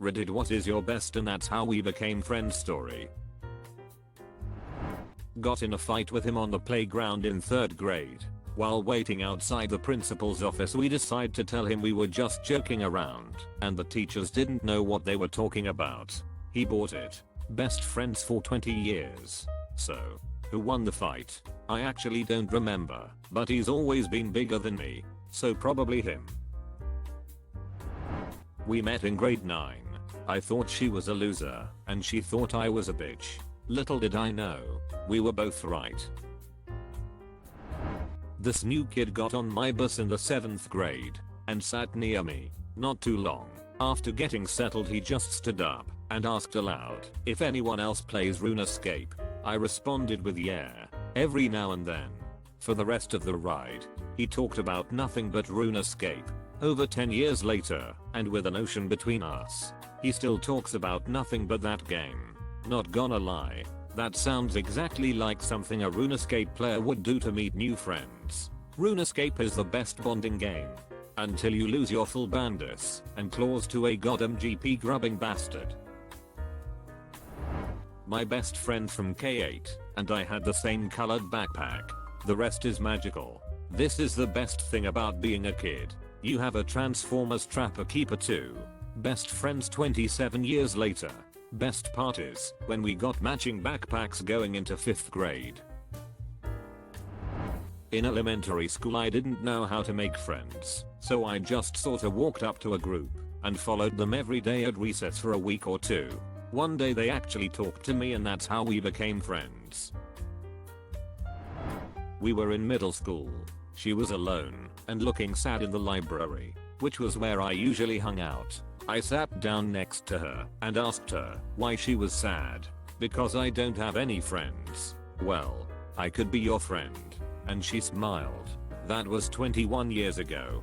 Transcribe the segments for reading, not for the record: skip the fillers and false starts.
Reddit what is your best and that's how we became friends story. Got in a fight with him on the playground in 3rd grade. While waiting outside the principal's office we decided to tell him we were just joking around and the teachers didn't know what they were talking about. He bought it. Best friends for 20 years. So, who won the fight? I actually don't remember, but he's always been bigger than me, so probably him. We met in grade 9. I thought she was a loser, and she thought I was a bitch. Little did I know, we were both right. This new kid got on my bus in the 7th grade and sat near me. Not too long after getting settled he just stood up and asked aloud if anyone else plays RuneScape. I responded with yeah, every now and then. For the rest of the ride, he talked about nothing but RuneScape. Over 10 years later, and with an ocean between us, he still talks about nothing but that game. Not gonna lie, that sounds exactly like something a RuneScape player would do to meet new friends. RuneScape is the best bonding game. Until you lose your full bandits and claws to a goddamn GP grubbing bastard. My best friend from K8 and I had the same colored backpack. The rest is magical. This is the best thing about being a kid. You have a Transformers Trapper Keeper too. Best friends 27 years later. Best part is when we got matching backpacks going into 5th grade. In elementary school I didn't know how to make friends, so I just sorta walked up to a group and followed them every day at recess for a week or two. One day they actually talked to me and that's how we became friends. We were in middle school. She was alone and looking sad in the library, which was where I usually hung out. I sat down next to her and asked her why she was sad. Because I don't have any friends. Well, I could be your friend. And she smiled. That was 21 years ago.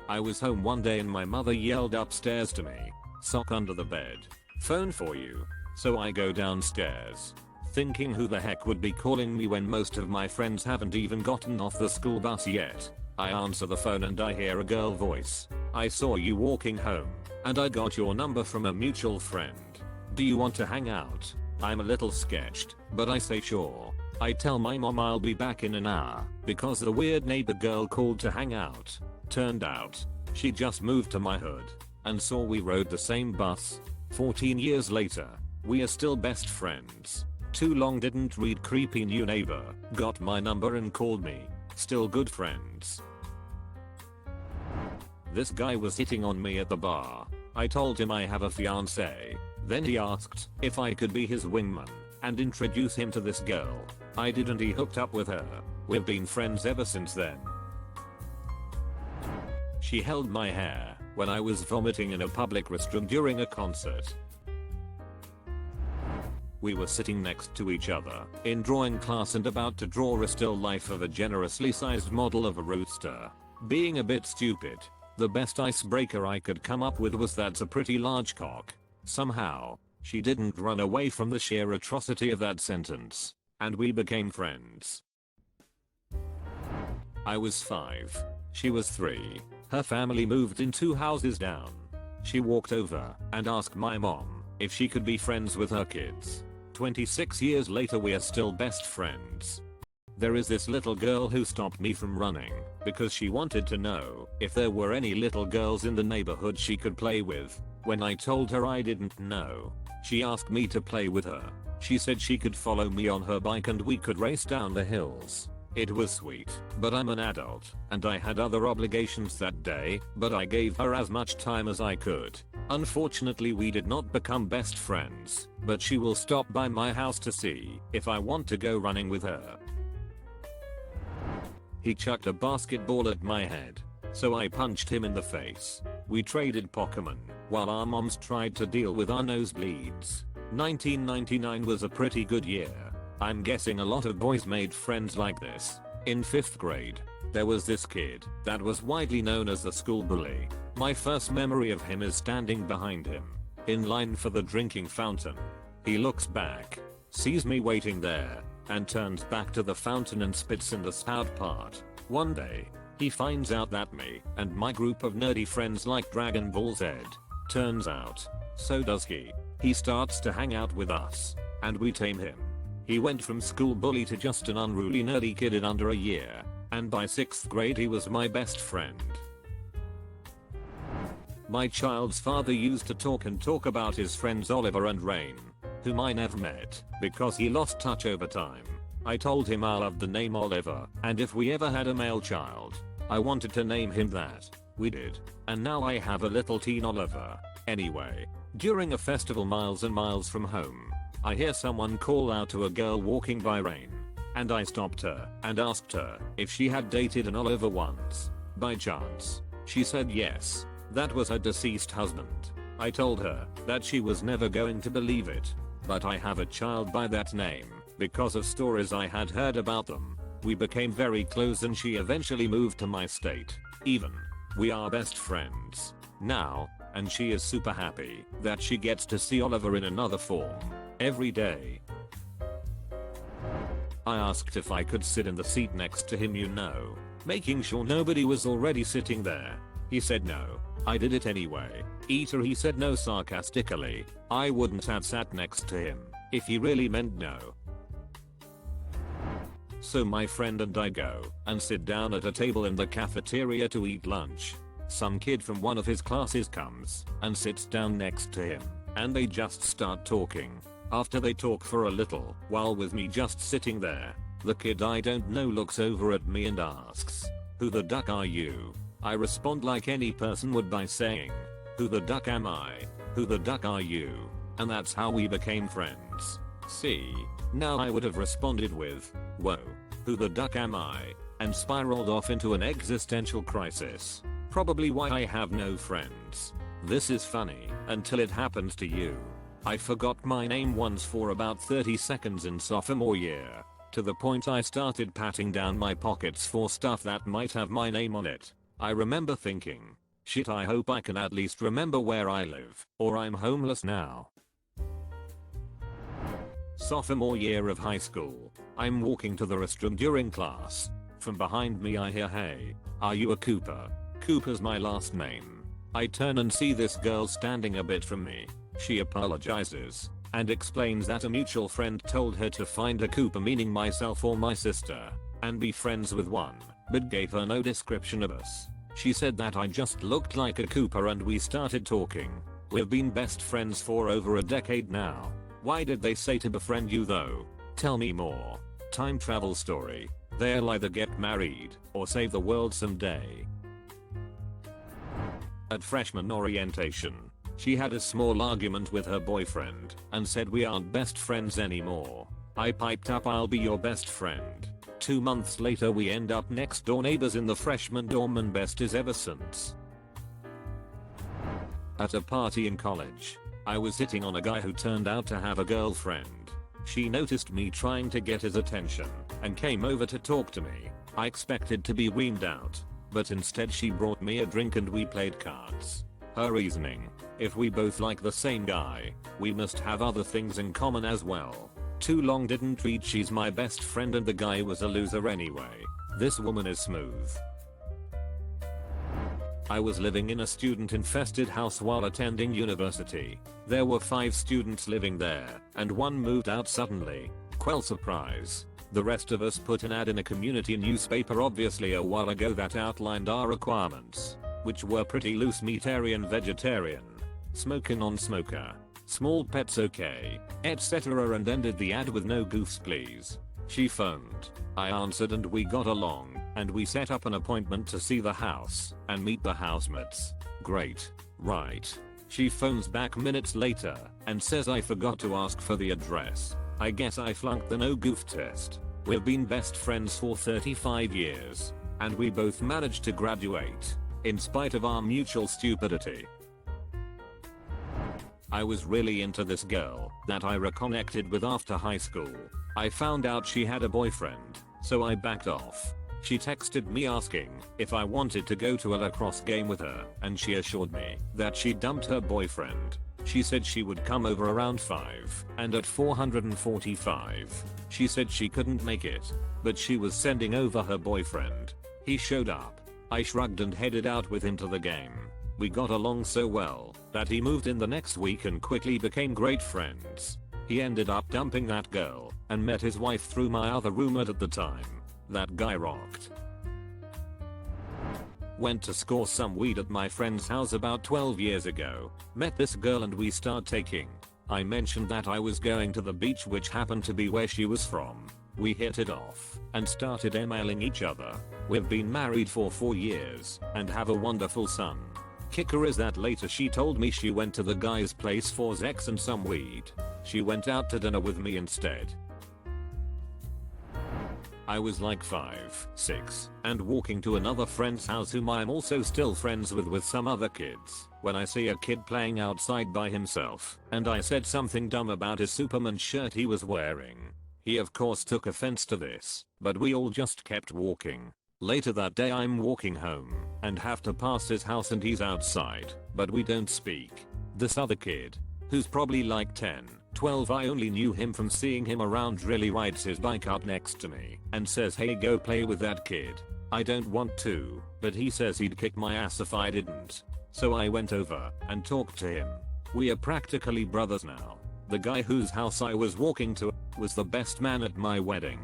I was home one day and my mother yelled upstairs to me, "Sock under the bed. Phone for you." So I go downstairs, thinking who the heck would be calling me when most of my friends haven't even gotten off the school bus yet. I answer the phone and I hear a girl voice. "I saw you walking home, and I got your number from a mutual friend. Do you want to hang out?" I'm a little sketched, but I say sure. I tell my mom I'll be back in an hour, because the weird neighbor girl called to hang out. Turned out, she just moved to my hood, and saw we rode the same bus. 14 years later, we are still best friends. Too long didn't read creepy new neighbor, got my number and called me. Still good friends. This guy was hitting on me at the bar. I told him I have a fiance. Then he asked if I could be his wingman and introduce him to this girl. I did and he hooked up with her. We've been friends ever since then. She held my hair when I was vomiting in a public restroom during a concert. We were sitting next to each other in drawing class and about to draw a still life of a generously sized model of a rooster. Being a bit stupid, the best icebreaker I could come up with was "That's a pretty large cock." Somehow, she didn't run away from the sheer atrocity of that sentence, and we became friends. I was 5. She was 3. Her family moved in 2 houses down. She walked over and asked my mom if she could be friends with her kids. 26 years later we are still best friends. There is this little girl who stopped me from running because she wanted to know if there were any little girls in the neighborhood she could play with. When I told her I didn't know, she asked me to play with her. She said she could follow me on her bike and we could race down the hills. It was sweet, but I'm an adult, and I had other obligations that day, but I gave her as much time as I could. Unfortunately we did not become best friends, but she will stop by my house to see if I want to go running with her. He chucked a basketball at my head, so I punched him in the face. We traded Pokemon, while our moms tried to deal with our nosebleeds. 1999 was a pretty good year. I'm guessing a lot of boys made friends like this. In 5th grade, there was this kid that was widely known as the school bully. My first memory of him is standing behind him, in line for the drinking fountain. He looks back, sees me waiting there, and turns back to the fountain and spits in the spout part. One day, He finds out that me and my group of nerdy friends like Dragon Ball Z. Turns out, so does he. He starts to hang out with us, and we tame him. He went from school bully to just an unruly nerdy kid in under a year, and by 6th grade he was my best friend. My child's father used to talk about his friends Oliver and Rain, whom I never met because he lost touch over time. I told him I loved the name Oliver, and if we ever had a male child, I wanted to name him that. We did. And now I have a little teen Oliver. Anyway, during a festival miles and miles from home, I hear someone call out to a girl walking by Rain, and I stopped her and asked her if she had dated an Oliver once. By chance. She said yes. That was her deceased husband. I told her that she was never going to believe it, but I have a child by that name because of stories I had heard about them. We became very close and she eventually moved to my state. Even. We are best friends now, and she is super happy that she gets to see Oliver in another form every day. I asked if I could sit in the seat next to him, making sure nobody was already sitting there. He said no. I did it anyway. Eater, he said no sarcastically. I wouldn't have sat next to him if he really meant no. So my friend and I go and sit down at a table in the cafeteria to eat lunch. Some kid from one of his classes comes and sits down next to him, and they just start talking. After they talk for a little while with me just sitting there, the kid I don't know looks over at me and asks, "Who the duck are you?" I respond like any person would by saying, "Who the duck am I? Who the duck are you?" And that's how we became friends. See, now I would have responded with, "Whoa, who the duck am I?" and spiraled off into an existential crisis. Probably why I have no friends. This is funny until it happens to you. I forgot my name once for about 30 seconds in sophomore year, to the point I started patting down my pockets for stuff that might have my name on it. I remember thinking, shit, I hope I can at least remember where I live, or I'm homeless now. Sophomore year of high school. I'm walking to the restroom during class. From behind me I hear, "Hey, are you a Cooper?" Cooper's my last name. I turn and see this girl standing a bit from me. She apologizes and explains that a mutual friend told her to find a Cooper, meaning myself or my sister, and be friends with one, but gave her no description of us. She said that I just looked like a Cooper and we started talking. We've been best friends for over a decade now. Why did they say to befriend you though? Tell me more. Time travel story. They'll either get married or save the world someday. At freshman orientation, she had a small argument with her boyfriend and said we aren't best friends anymore. I piped up, "I'll be your best friend." 2 months later we end up next door neighbors in the freshman dorm and besties ever since. At a party in college, I was hitting on a guy who turned out to have a girlfriend. She noticed me trying to get his attention and came over to talk to me. I expected to be weaned out, but instead she brought me a drink and we played cards. Her reasoning: if we both like the same guy, we must have other things in common as well. Too long didn't read, she's my best friend and the guy was a loser anyway. This woman is smooth. I was living in a student-infested house while attending university. There were 5 students living there, and one moved out suddenly. Quell surprise. The rest of us put an ad in a community newspaper obviously a while ago that outlined our requirements, which were pretty loose: meatarian, vegetarian, smoker, non-smoker, small pets okay, etc., and ended the ad with "No goofs please." She phoned. I answered and we got along, and we set up an appointment to see the house and meet the housemates. Great, right? She phones back minutes later and says I forgot to ask for the address. I guess I flunked the no goof test. We've been best friends for 35 years, and we both managed to graduate, in spite of our mutual stupidity. I was really into this girl that I reconnected with after high school. I found out she had a boyfriend, so I backed off. She texted me asking if I wanted to go to a lacrosse game with her, and she assured me that she dumped her boyfriend. She said she would come over around 5, and at 4:45, she said she couldn't make it, but she was sending over her boyfriend. He showed up, I shrugged and headed out with him to the game. We got along so well that he moved in the next week and quickly became great friends. He ended up dumping that girl and met his wife through my other roommate at the time. That guy rocked. Went to score some weed at my friend's house about 12 years ago. Met this girl and we start taking. I mentioned that I was going to the beach, which happened to be where she was from. We hit it off and started emailing each other. We've been married for 4 years and have a wonderful son. Kicker is that later she told me she went to the guy's place for sex and some weed. She went out to dinner with me instead. I was like 5, 6 and walking to another friend's house whom I am also still friends with some other kids, when I see a kid playing outside by himself and I said something dumb about his Superman shirt he was wearing. He of course took offense to this, but we all just kept walking. Later that day I'm walking home and have to pass his house and he's outside, but we don't speak. This other kid, who's probably like 10, 12, I only knew him from seeing him around, really rides his bike up next to me and says, "Hey, go play with that kid." I don't want to, but he says he'd kick my ass if I didn't. So I went over and talked to him. We are practically brothers now. The guy whose house I was walking to was the best man at my wedding.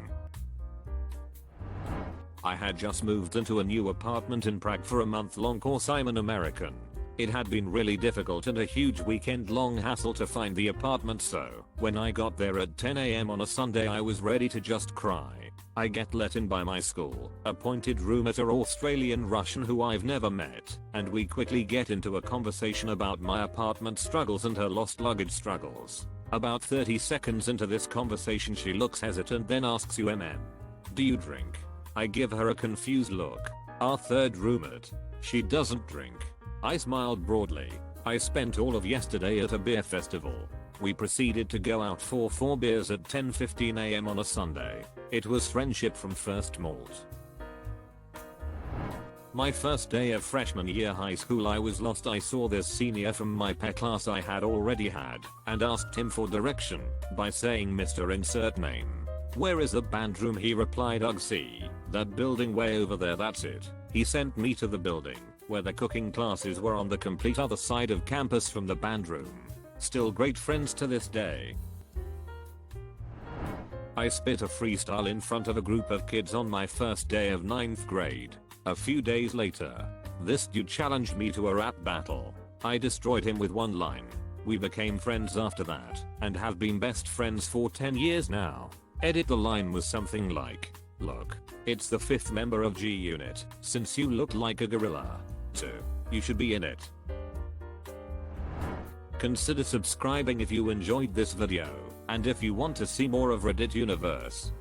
I had just moved into a new apartment in Prague for a month-long course. I'm an American. It had been really difficult and a huge weekend-long hassle to find the apartment, so when I got there at 10 AM on a Sunday I was ready to just cry. I get let in by my school appointed roommate, an Australian Russian who I've never met, and we quickly get into a conversation about my apartment struggles and her lost luggage struggles. About 30 seconds into this conversation she looks hesitant, then asks, "Do you drink?" I give her a confused look. Our third roommate. She doesn't drink. I smiled broadly. I spent all of yesterday at a beer festival. We proceeded to go out for 4 beers at 10:15 AM on a Sunday. It was friendship from first malt. My first day of freshman year high school, I was lost. I saw this senior from my pet class I had already had and asked him for direction by saying, "Mr. Insert Name. Where is the band room?" He replied, "Ugh, see, that building way over there, that's it." He sent me to the building where the cooking classes were on the complete other side of campus from the band room. Still great friends to this day. I spit a freestyle in front of a group of kids on my first day of 9th grade. A few days later, this dude challenged me to a rap battle. I destroyed him with one line. We became friends after that and have been best friends for 10 years now. Edit, the line was something like, "Look, it's the 5th member of G Unit. Since you look like a gorilla, so you should be in it." Consider subscribing if you enjoyed this video, and if you want to see more of Reddit Universe,